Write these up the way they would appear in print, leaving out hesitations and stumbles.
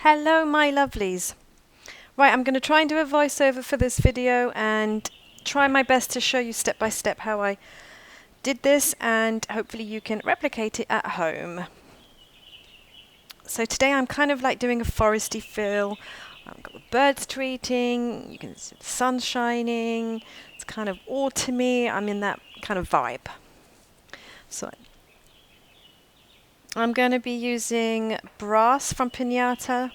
Hello my lovelies. Right, I'm going to try and do a voiceover for this video and try my best to show you step by step how I did this, and hopefully you can replicate it at home. So today I'm kind of like doing a foresty feel. I've got the birds tweeting, you can see the sun shining, it's kind of autumny, I'm in that kind of vibe. So I'm going to be using brass from Pinata,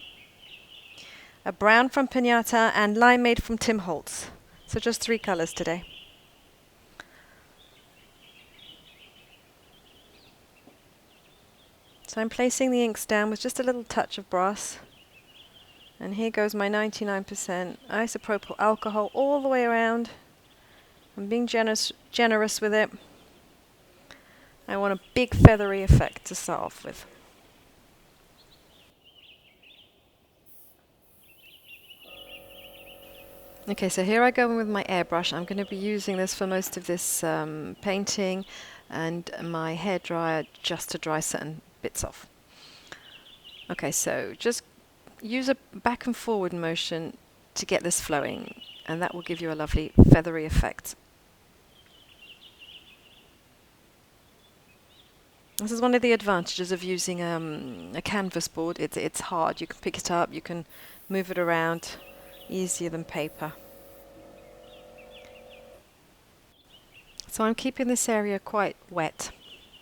a brown from Pinata, and limeade from Tim Holtz. So just 3 colours today. So I'm placing the inks down with just a little touch of brass. And here goes my 99% isopropyl alcohol all the way around. I'm being generous with it. I want a big feathery effect to start off with. Okay, so here I go with my airbrush. I'm going to be using this for most of this painting, and my hairdryer just to dry certain bits off. Okay, so just use a back and forward motion to get this flowing, and that will give you a lovely feathery effect. This is one of the advantages of using a canvas board. It's hard. You can pick it up, you can move it around, easier than paper. So I'm keeping this area quite wet.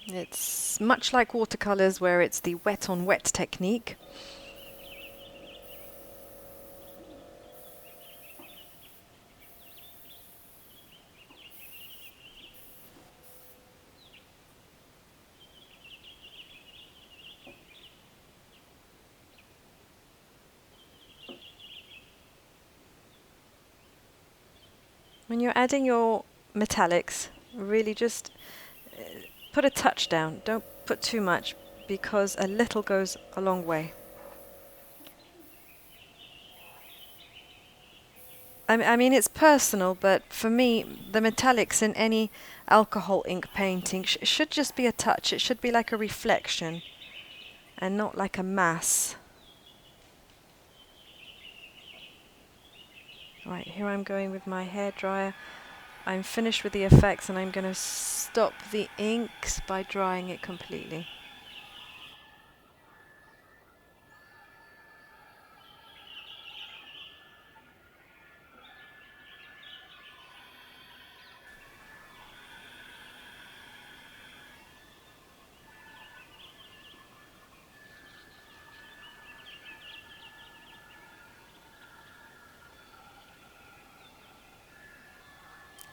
It's much like watercolors, where it's the wet on wet technique. When you're adding your metallics, really just put a touch down. Don't put too much, because a little goes a long way. I mean, it's personal, but for me, the metallics in any alcohol ink painting should just be a touch. It should be like a reflection and not like a mass. Right, here I'm going with my hairdryer. I'm finished with the effects, and I'm going to stop the inks by drying it completely.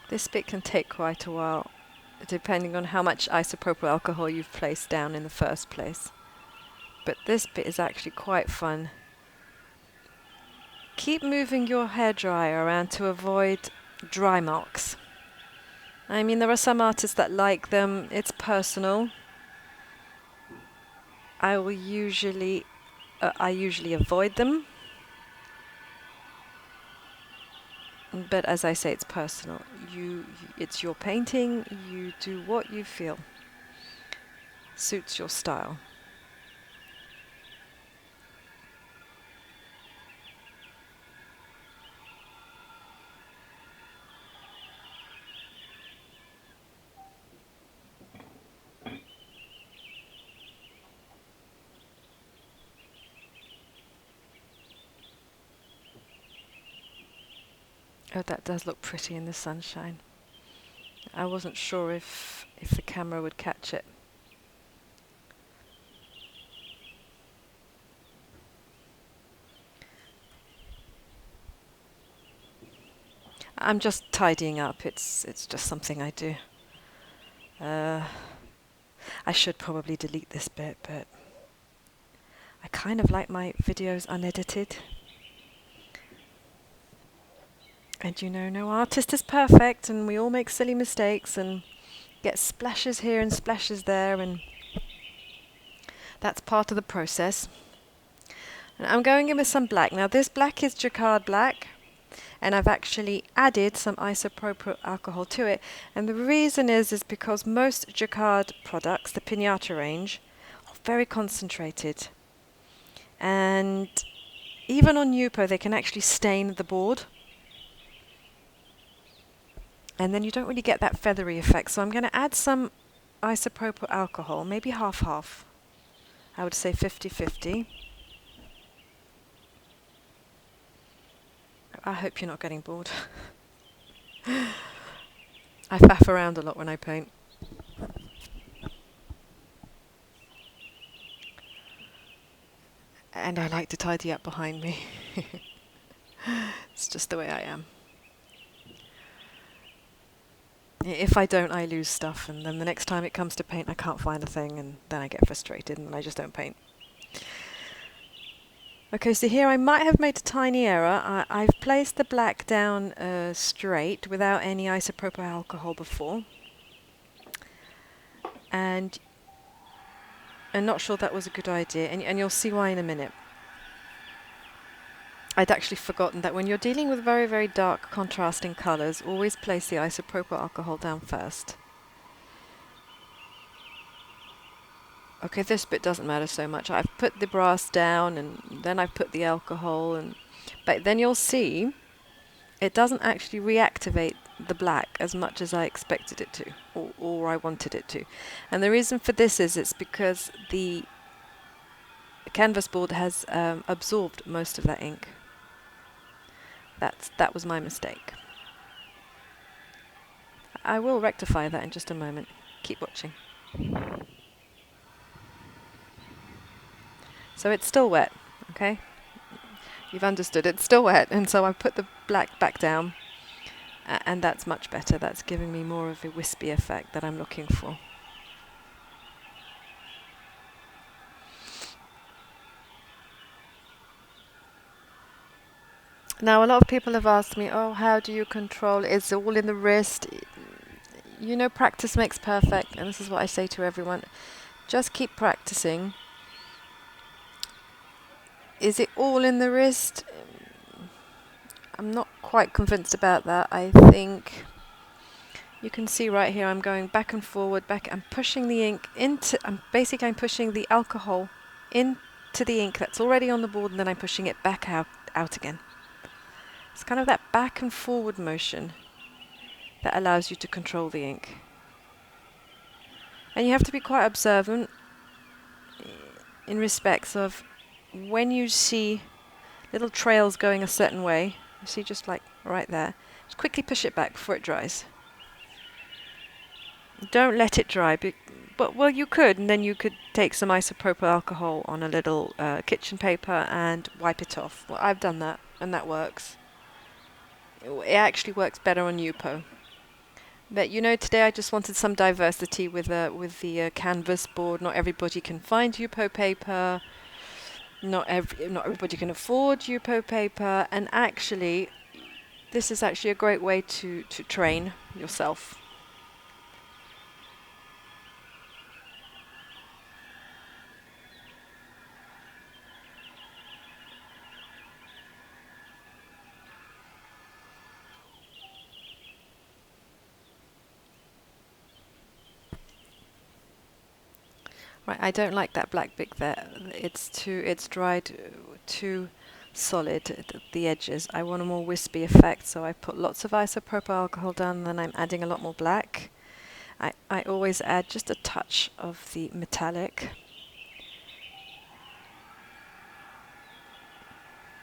This bit can take quite a while, depending on how much isopropyl alcohol you've placed down in the first place. But this bit is actually quite fun. Keep moving your hairdryer around to avoid dry marks. I mean, there are some artists that like them. It's personal. I usually avoid them. But as I say, it's personal. It's your painting. You do what you feel suits your style. Oh, that does look pretty in the sunshine. I wasn't sure if the camera would catch it. I'm just tidying up. It's just something I do. I should probably delete this bit, but I kind of like my videos unedited. And you know, no artist is perfect, and we all make silly mistakes and get splashes here and splashes there, and that's part of the process. And I'm going in with some black. Now this black is jacquard black, and I've actually added some isopropyl alcohol to it. And the reason is because most jacquard products, the Pinata range, are very concentrated. And even on Yupo, they can actually stain the board. And then you don't really get that feathery effect. So I'm going to add some isopropyl alcohol, maybe half-half. I would say 50-50. I hope you're not getting bored. I faff around a lot when I paint. And I like to tidy up behind me. It's just the way I am. If I don't, I lose stuff, and then the next time it comes to paint, I can't find a thing, and then I get frustrated, and I just don't paint. Okay, so here I might have made a tiny error. I've placed the black down straight without any isopropyl alcohol before. And I'm not sure that was a good idea, and you'll see why in a minute. I'd actually forgotten that when you're dealing with very, very dark contrasting colours, always place the isopropyl alcohol down first. Okay, this bit doesn't matter so much. I've put the brass down and then I've put the alcohol, but then you'll see it doesn't actually reactivate the black as much as I expected it to, or I wanted it to. And the reason for this is it's because the canvas board has absorbed most of that ink. That was my mistake. I will rectify that in just a moment. Keep watching. So it's still wet, okay? You've understood, it's still wet, and so I've put the black back down, and that's much better. That's giving me more of a wispy effect that I'm looking for. Now, a lot of people have asked me, oh, how do you control it? It's all in the wrist. You know, practice makes perfect, and this is what I say to everyone. Just keep practicing. Is it all in the wrist? I'm not quite convinced about that. I think you can see right here I'm going back and forward, I'm pushing the ink into, I'm pushing the alcohol into the ink that's already on the board, and then I'm pushing it back out again. It's kind of that back and forward motion that allows you to control the ink. And you have to be quite observant in respects of when you see little trails going a certain way, you see just like right there, just quickly push it back before it dries. Don't let it dry, but well, you could, and then you could take some isopropyl alcohol on a little kitchen paper and wipe it off. Well, I've done that, and that works. It actually works better on Yupo. But you know, today I just wanted some diversity with the canvas board. Not everybody can find Yupo paper. Not everybody can afford Yupo paper, and actually, this is actually a great way to train yourself. Right, I don't like that black bit there. It's dried too solid at the edges. I want a more wispy effect, so I put lots of isopropyl alcohol down, and then I'm adding a lot more black. I always add just a touch of the metallic.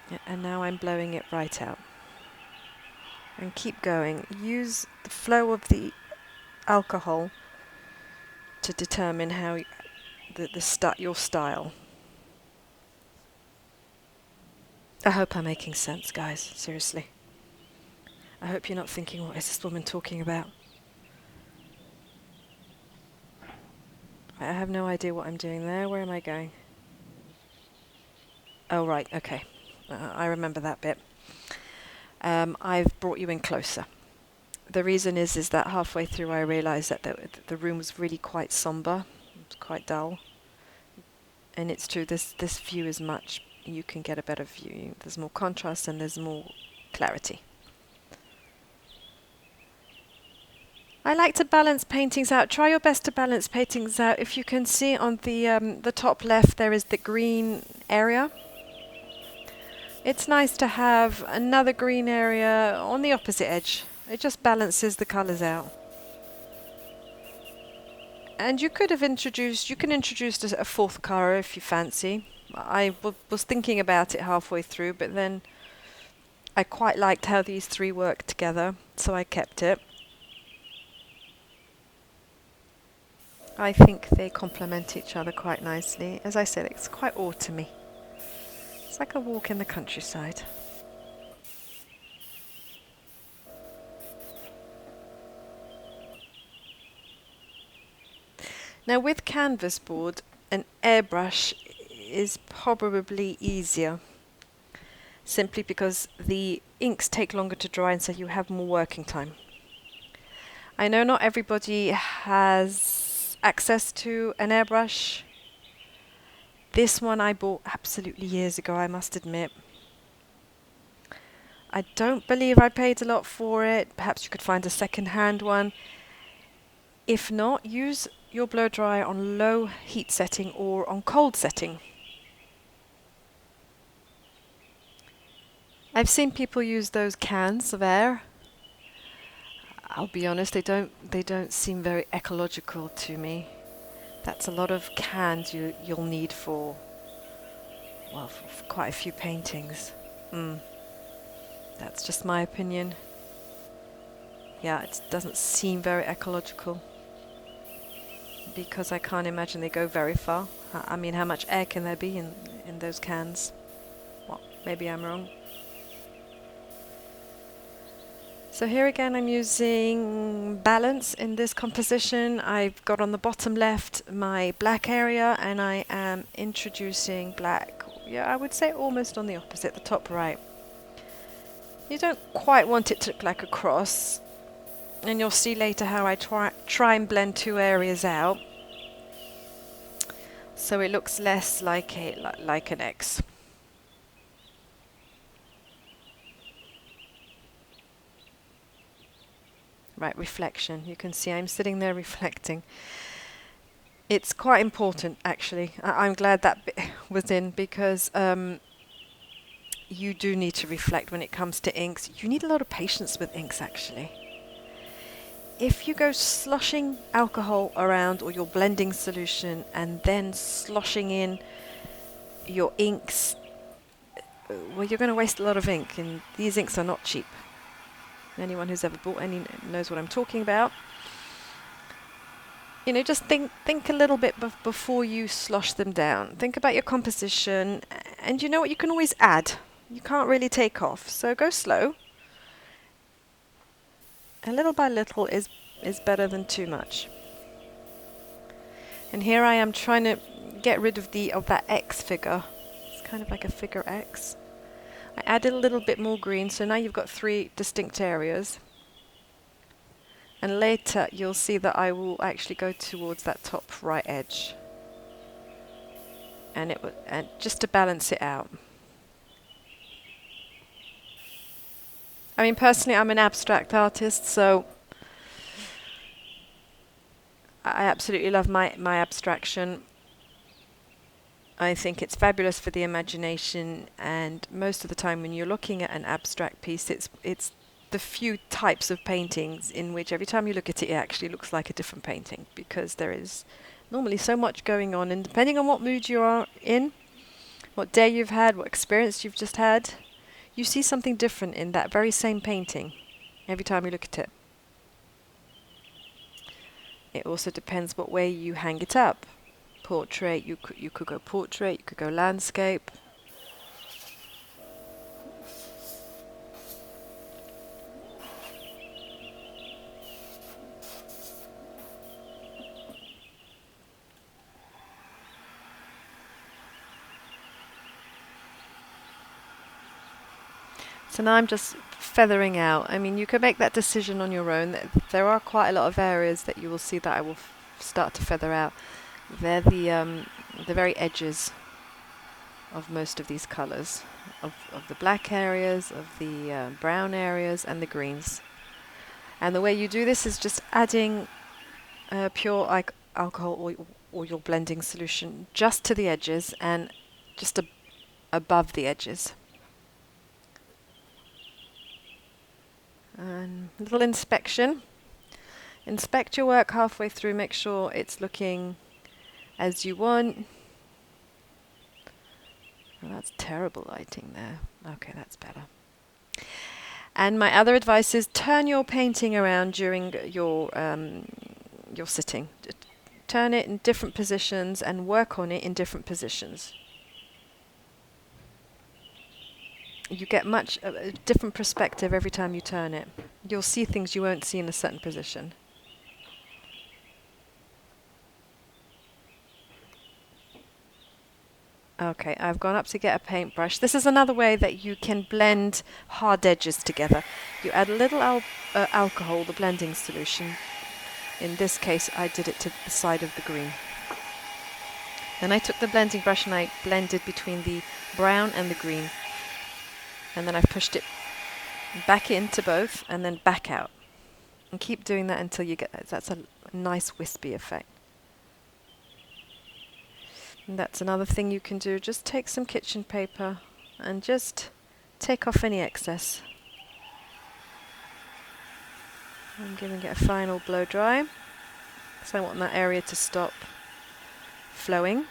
Yeah, and now I'm blowing it right out. And keep going. Use the flow of the alcohol to determine how your style. I hope I'm making sense, guys. Seriously. I hope you're not thinking, what is this woman talking about? I have no idea what I'm doing there. Where am I going? Oh, right. Okay. I remember that bit. I've brought you in closer. The reason is that halfway through I realised that the room was really quite somber. It's quite dull. And it's true, this view is much, you can get a better view. There's more contrast and there's more clarity. I like to balance paintings out. Try your best to balance paintings out. If you can see on the top left, there is the green area. It's nice to have another green area on the opposite edge. It just balances the colours out. And you could have introduced, you can introduce a fourth colour if you fancy. I was thinking about it halfway through, but then I quite liked how these three worked together, so I kept it. I think they complement each other quite nicely. As I said, it's quite autumny. It's like a walk in the countryside. Now with canvas board, an airbrush is probably easier, simply because the inks take longer to dry and so you have more working time. I know not everybody has access to an airbrush. This one I bought absolutely years ago, I must admit. I don't believe I paid a lot for it. Perhaps you could find a second-hand one. If not, use your blow dryer on low heat setting or on cold setting. I've seen people use those cans of air. I'll be honest, they don't seem very ecological to me. That's a lot of cans you'll need for, well, for quite a few paintings. That's just my opinion. Yeah, it doesn't seem very ecological, because I can't imagine they go very far. I mean, how much air can there be in those cans? Well, maybe I'm wrong. So here again I'm using balance in this composition. I've got on the bottom left my black area and I am introducing black, yeah, I would say almost on the opposite, the top right. You don't quite want it to look like a cross, and you'll see later how I try and blend two areas out so it looks less like an X. Right, reflection. You can see I'm sitting there reflecting. It's quite important, actually. I'm glad that bit was in, because you do need to reflect when it comes to inks. You need a lot of patience with inks, actually. If you go sloshing alcohol around, or your blending solution, and then sloshing in your inks, well, you're going to waste a lot of ink, and these inks are not cheap. Anyone who's ever bought any knows what I'm talking about. You know, just think a little bit before you slosh them down. Think about your composition, and you know what, you can always add. You can't really take off, so go slow. A little by little is better than too much. And here I am trying to get rid of that X figure. It's kind of like a figure X. I added a little bit more green, so now you've got three distinct areas. And later you'll see that I will actually go towards that top right edge. And just to balance it out. I mean, personally, I'm an abstract artist, so I absolutely love my abstraction. I think it's fabulous for the imagination, and most of the time when you're looking at an abstract piece, it's the few types of paintings in which every time you look at it, it actually looks like a different painting, because there is normally so much going on, and depending on what mood you are in, what day you've had, what experience you've just had, you see something different in that very same painting every time you look at it. It also depends what way you hang it up. Portrait, you could go portrait, you could go landscape. So now I'm just feathering out. I mean, you can make that decision on your own. There are quite a lot of areas that you will see that I will start to feather out. They're the very edges of most of these colours, of the black areas, of the brown areas, and the greens. And the way you do this is just adding pure alcohol or your blending solution just to the edges and just above the edges. And a little inspection. Inspect your work halfway through, make sure it's looking as you want. Oh, that's terrible lighting there. Okay, that's better. And my other advice is turn your painting around during your sitting. Turn it in different positions and work on it in different positions. You get much a different perspective every time you turn it. You'll see things you won't see in a certain position. Okay, I've gone up to get a paintbrush. This is another way that you can blend hard edges together. You add a little alcohol, the blending solution. In this case, I did it to the side of the green. Then I took the blending brush and I blended between the brown and the green. And then I've pushed it back into both and then back out. And keep doing that until you get that. That's a nice wispy effect. And that's another thing you can do. Just take some kitchen paper and just take off any excess. I'm giving it a final blow dry. So I want that area to stop flowing.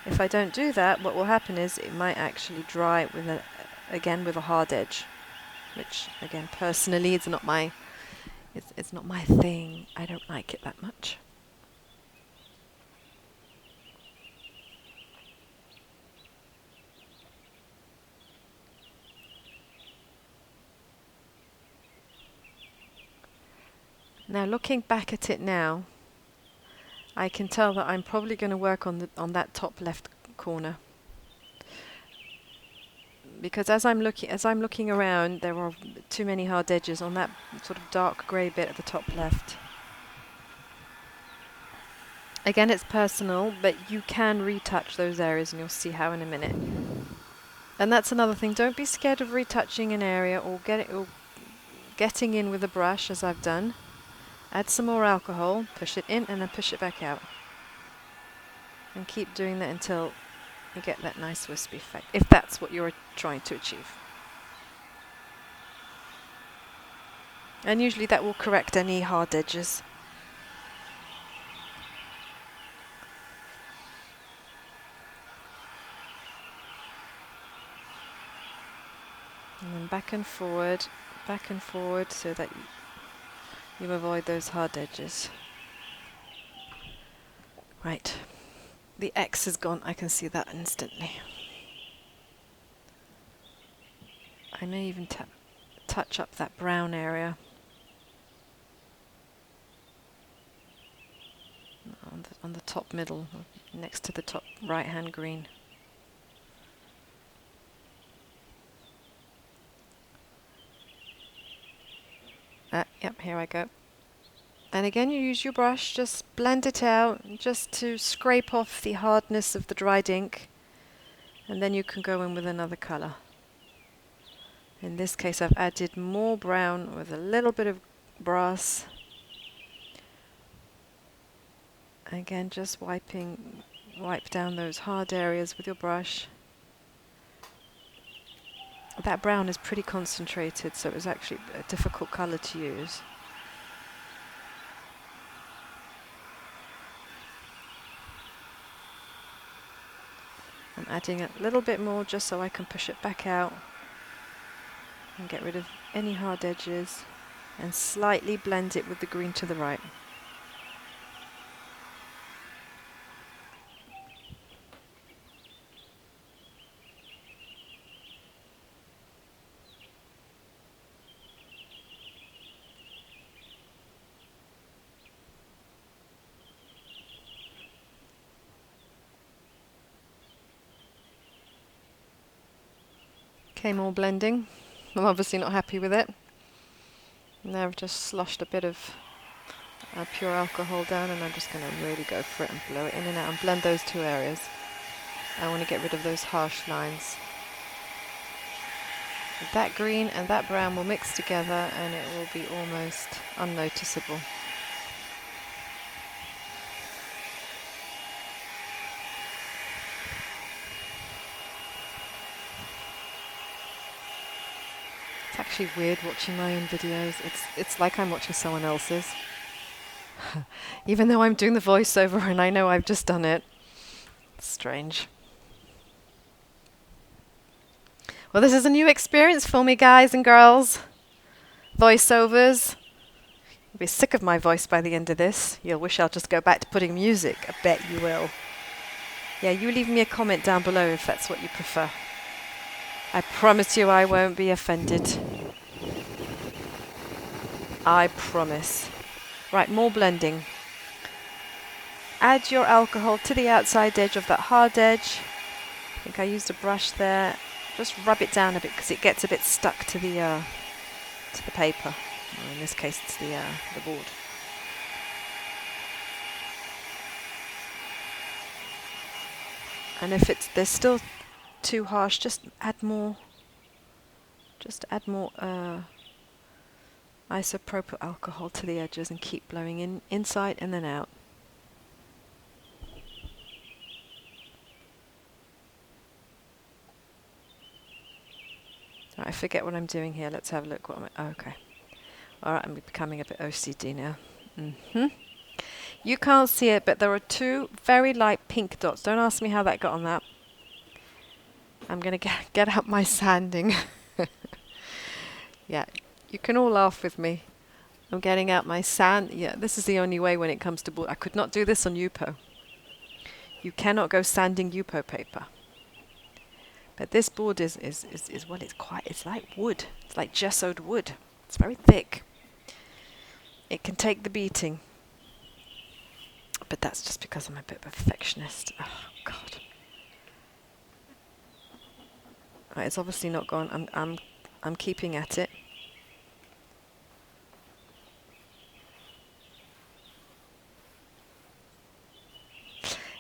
If I don't do that, what will happen is it might actually dry with again with a hard edge, which again personally it's not my thing. I don't like it that much. Now looking back at it now, I can tell that I'm probably going to work on that top left corner, because as I'm looking around, there are too many hard edges on that sort of dark grey bit at the top left. Again, it's personal, but you can retouch those areas, and you'll see how in a minute. And that's another thing. Don't be scared of retouching an area or getting in with a brush, as I've done. Add some more alcohol, push it in, and then push it back out. And keep doing that until you get that nice wispy effect, if that's what you're trying to achieve. And usually that will correct any hard edges. And then back and forward, so that you avoid those hard edges. Right, the X is gone, I can see that instantly. I may even touch up that brown area on the top middle, next to the top right hand green. Yep, here I go. And again, you use your brush, just blend it out, just to scrape off the hardness of the dried ink. And then you can go in with another colour. In this case, I've added more brown with a little bit of brass. Again, just wipe down those hard areas with your brush. That brown is pretty concentrated, so it was actually a difficult colour to use. I'm adding a little bit more just so I can push it back out and get rid of any hard edges and slightly blend it with the green to the right. Okay, more blending. I'm obviously not happy with it. Now I've just sloshed a bit of pure alcohol down, and I'm just going to really go for it and blow it in and out and blend those two areas. I want to get rid of those harsh lines. That green and that brown will mix together and it will be almost unnoticeable. It's actually weird watching my own videos. It's like I'm watching someone else's. Even though I'm doing the voiceover and I know I've just done it. It's strange. Well, this is a new experience for me, guys and girls. Voiceovers. You'll be sick of my voice by the end of this. You'll wish I'll just go back to putting music. I bet you will. Yeah, you leave me a comment down below if that's what you prefer. I promise you I won't be offended. I promise. Right, more blending. Add your alcohol to the outside edge of that hard edge. I think I used a brush there. Just rub it down a bit because it gets a bit stuck to the paper. Or in this case, it's the board. And if they're still too harsh, just add more. Just add more isopropyl alcohol to the edges and keep blowing inside and then out. Right, I forget what I'm doing here. Let's have a look. Okay. All right, I'm becoming a bit OCD now. You can't see it, but there are two very light pink dots. Don't ask me how that got on that. I'm going to get out my sanding. Yeah, you can all laugh with me. I'm getting out my sand. Yeah, this is the only way when it comes to board. I could not do this on Yupo. You cannot go sanding Yupo paper. But this board is well, it's like wood. It's like gessoed wood. It's very thick. It can take the beating. But that's just because I'm a bit of a perfectionist. Oh God. Right, it's obviously not gone. I'm keeping at it.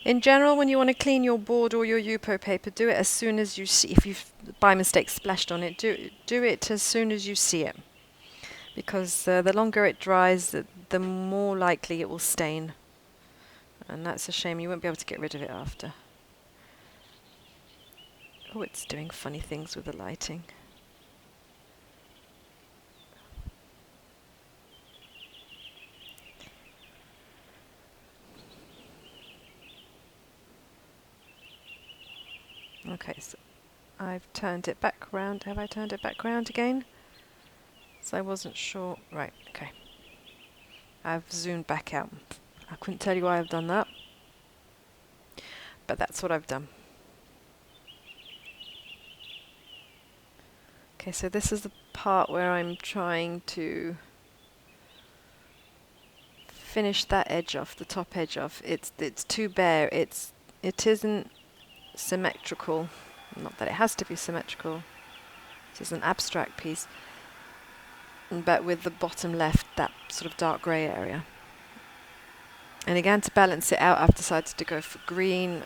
In general, when you want to clean your board or your Yupo paper, do it as soon as you see. If you've by mistake splashed on it, do it as soon as you see it, because the longer it dries, the more likely it will stain, and that's a shame. You won't be able to get rid of it after. Oh, it's doing funny things with the lighting. Okay, so I've turned it back round. Have I turned it back round again? So I wasn't sure. Right, okay. I've zoomed back out. I couldn't tell you why I've done that, but that's what I've done. Okay, so this is the part where I'm trying to finish that edge off, the top edge off. It's too bare. It isn't symmetrical. Not that it has to be symmetrical. This is an abstract piece, but with the bottom left, that sort of dark grey area. And again, to balance it out, I've decided to go for green.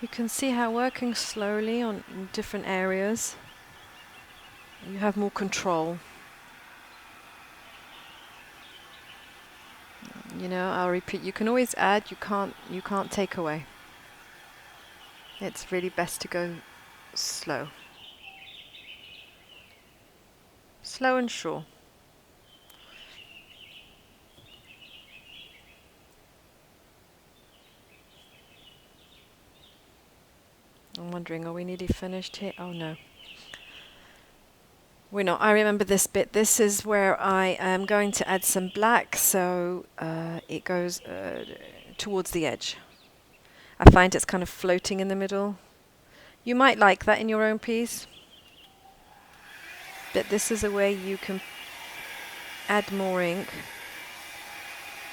You can see how working slowly on different areas, you have more control. You know, I'll repeat, you can always add, you can't take away. It's really best to go slow. Slow and sure. I'm wondering, are we nearly finished here? Oh no. We're not. I remember this bit. This is where I am going to add some black, so it goes towards the edge. I find it's kind of floating in the middle. You might like that in your own piece, but this is a way you can add more ink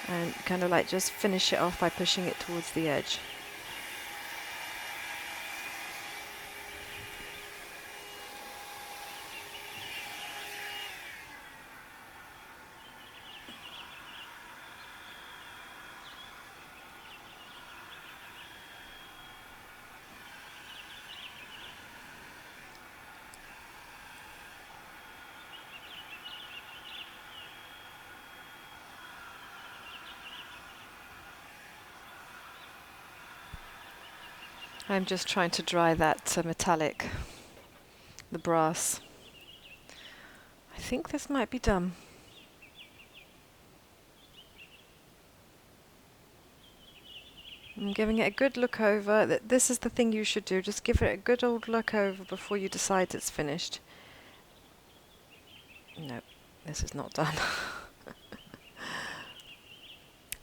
and kind of like just finish it off by pushing it towards the edge. I'm just trying to dry that metallic, the brass. I think this might be done. I'm giving it a good look over. This is the thing you should do. Just give it a good old look over before you decide it's finished. No, this is not done.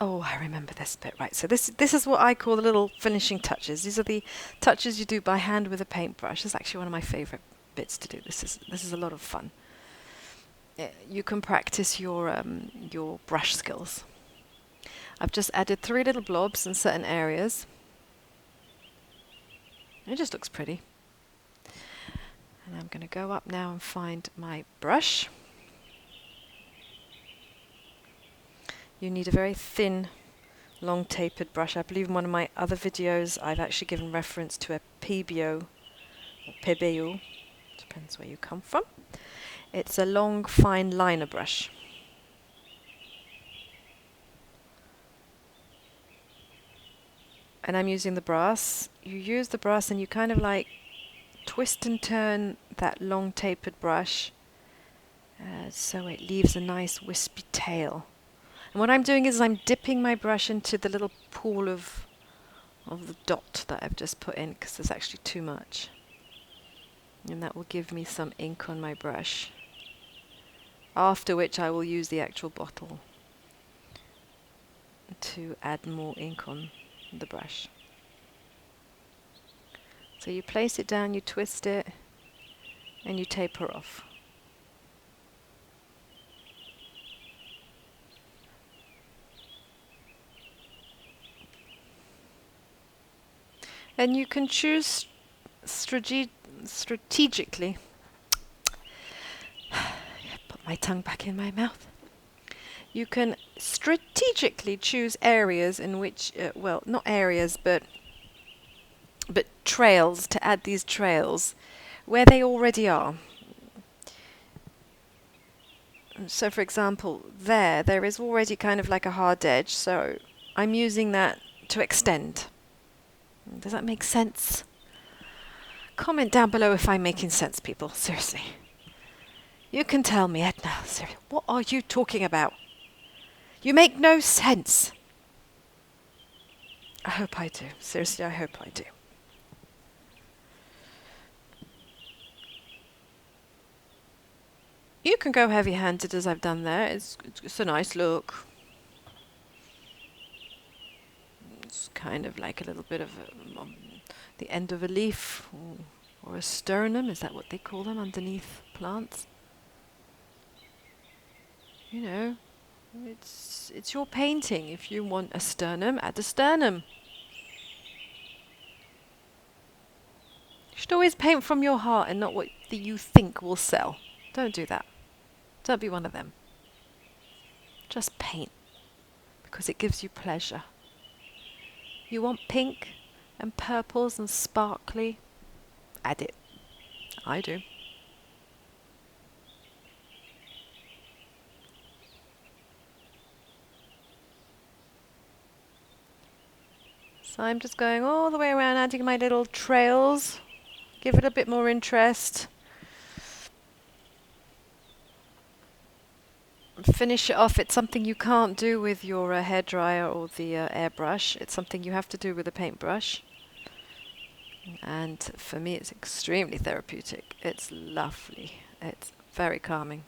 Oh, I remember this bit. Right, so this is what I call the little finishing touches. These are the touches you do by hand with a paintbrush. It's actually one of my favourite bits to do. This is a lot of fun. You can practice your brush skills. I've just added 3 little blobs in certain areas. It just looks pretty. And I'm going to go up now and find my brush. You need a very thin, long tapered brush. I believe in one of my other videos I've actually given reference to a pebeo, or pebeo, depends where you come from. It's a long, fine liner brush. And I'm using the brass. You use the brass and you kind of like twist and turn that long tapered brush so it leaves a nice wispy tail. And what I'm doing is I'm dipping my brush into the little pool of the dot that I've just put in, because there's actually too much. And that will give me some ink on my brush. After which I will use the actual bottle to add more ink on the brush. So you place it down, you twist it, and you taper off. And you can choose strategically. Put my tongue back in my mouth. You can strategically choose areas in which, well, not areas, but trails, to add these trails where they already are. So for example, there is already kind of like a hard edge, so I'm using that to extend. Does that make sense? Comment down below if I'm making sense, people. Seriously. You can tell me, Edna. Seriously, what are you talking about? You make no sense. I hope I do. Seriously, I hope I do. You can go heavy-handed as I've done there. It's a nice look. It's kind of like a little bit of the end of a leaf or a sternum. Is that what they call them underneath plants? You know, it's your painting. If you want a sternum, add a sternum. You should always paint from your heart and not what you think will sell. Don't do that. Don't be one of them. Just paint, because it gives you pleasure. You want pink and purples and sparkly? Add it. I do. So I'm just going all the way around, adding my little trails. Give it a bit more interest. Finish it off. It's something you can't do with your hairdryer or the airbrush. It's something you have to do with a paintbrush. And for me, it's extremely therapeutic. It's lovely. It's very calming.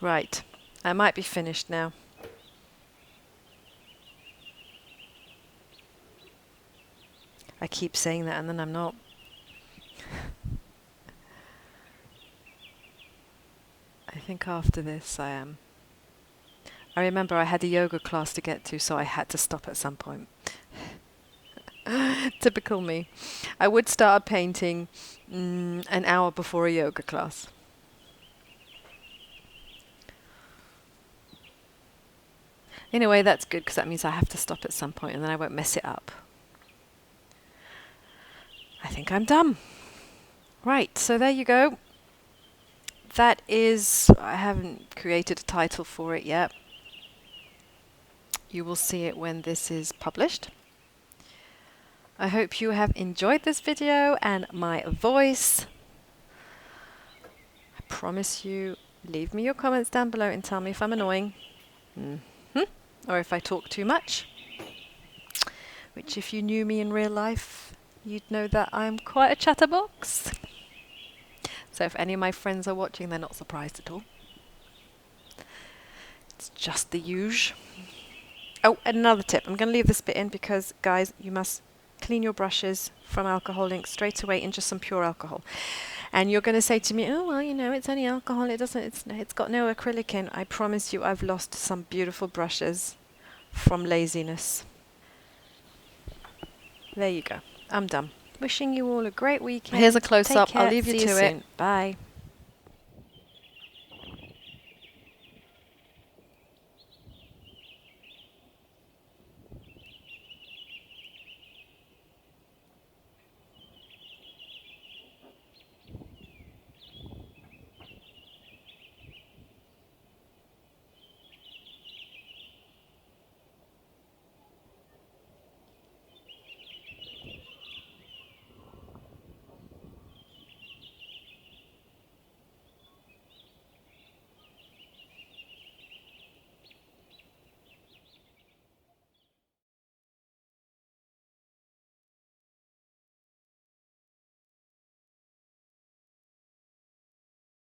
Right. I might be finished now. I keep saying that and then I'm not. I think after this I am. I remember I had a yoga class to get to, so I had to stop at some point. Typical me. I would start painting an hour before a yoga class. In a way, that's good, because that means I have to stop at some point and then I won't mess it up. I think I'm done. Right, so there you go. That is, I haven't created a title for it yet. You will see it when this is published. I hope you have enjoyed this video and my voice. I promise you, leave me your comments down below and tell me if I'm annoying. Or if I talk too much. Which if you knew me in real life, you'd know that I'm quite a chatterbox. So if any of my friends are watching, they're not surprised at all. It's just the usual. Oh, another tip. I'm going to leave this bit in because, guys, you must clean your brushes from alcohol ink straight away in just some pure alcohol. And you're going to say to me, oh, well, you know, it's only alcohol. It's got no acrylic in. I promise you, I've lost some beautiful brushes from laziness. There you go. I'm done. Wishing you all a great weekend. Here's a close-up. I'll leave you to it. Bye.